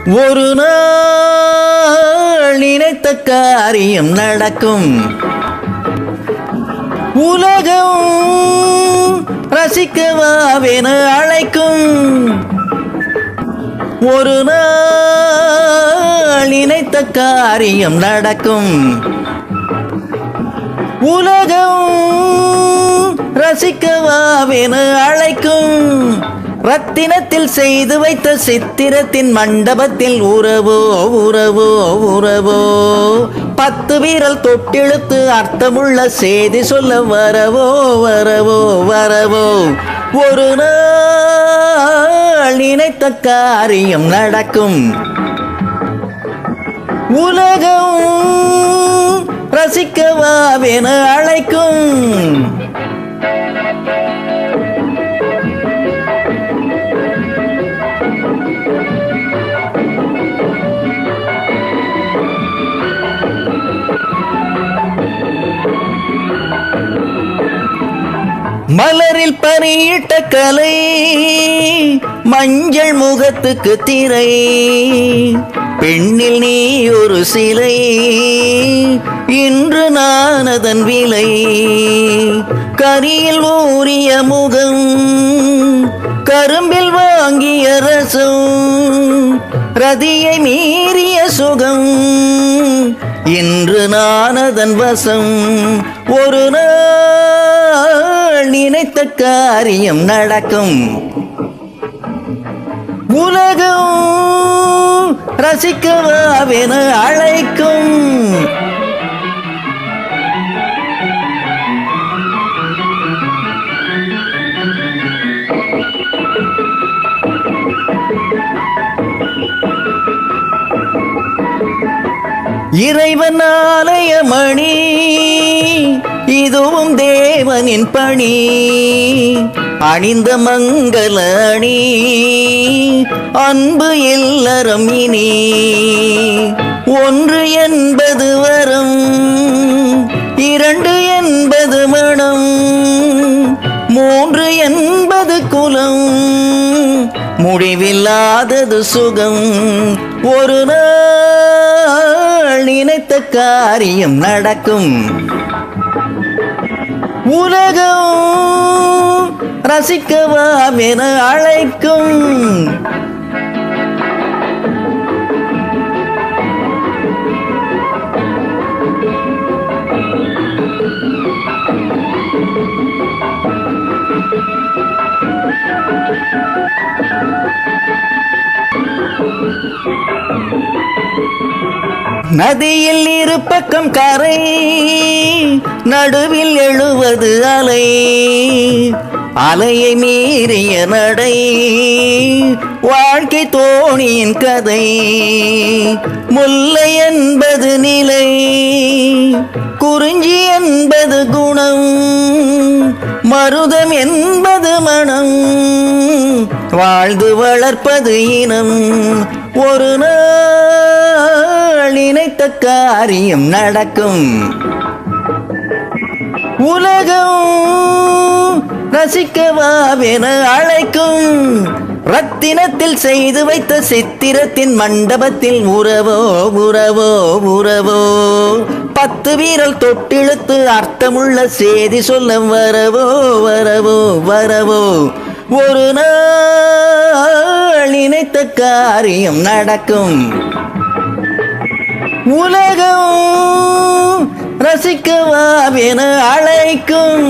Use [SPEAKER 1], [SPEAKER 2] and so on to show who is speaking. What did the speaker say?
[SPEAKER 1] ஒரு நாள் நினைத்த காரியம் நடக்கும். உலகம் ரசிக்கவாவென அழைக்கும். ஒரு நாள் நினைத்த காரியம் நடக்கும். உலகம் ரசிக்கவாவென அழைக்கும். ரத்தினத்தில் செய்து வைத்த சித்திரத்தின் மண்டபத்தில் உறவோ உறவோ உறவோ 10 வீரல் தொட்டிழுத்து அர்த்தமுள்ள செய்தி சொல்ல வரவோ வரவோ வரவோ. ஒரு நாள் நினைத்த காரியம் நடக்கும். உலகம் ரசிக்கவாவென அழைக்கும். மலரில் பனியிட்ட கலை, மஞ்சள் முகத்துக்கு திரை, பெண்ணில் நீ ஒரு சிலை, இன்று நான் அதன் விலை. கரியில் ஊறிய முகம், கரும்பில் வாங்கிய ரசம், ரதியை மீறிய சுகம், இன்று நான் அதன் வசம். ஒரு நாள் நினைத்த காரியம் நடக்கும். உலகம் ரசிக்கவாவென அழைக்கும். இறைவன் ஆலயமணி, இதுவும் தேவனின் பணி. அணிந்த மங்கள அணி, அன்பு இல்லறம் இனி. ஒன்று என்பது வரம், 2 என்பது மனம், 3 என்பது குலம், முடிவில்லாதது சுகம். ஒரு நாள் நினைத்த காரியம் நடக்கும். உலகம் ரசிக்கவாவென அழைக்கும். நதியில் 2 பக்கம் கரை, நடுவில் எழுவது அலை. அலையை மீறிய நடை, வாழ்க்கை தோணியின் கதை. முல்லை என்பது நிலை, குறிஞ்சி என்பது குணம், மருதம் என்பது மனம், வாழ்ந்து வளர்ப்பது இனம். ஒரு நாள் நினைத்த காரியம் நடக்கும். உலகம் ரசிக்கவாவென அழைக்கும். ரத்தினத்தில் செய்து வைத்த சித்திரத்தின் மண்டபத்தில் உறவோ உறவோ உறவோ 10 வீரல் தொட்டிழுத்து அர்த்தமுள்ள செய்தி சொல்ல வரவோ வரவோ வரவோ. ஒரு நாள் நினைத்த காரியம் நடக்கும். உலகம் ரசிக்கவாவென அழைக்கும்.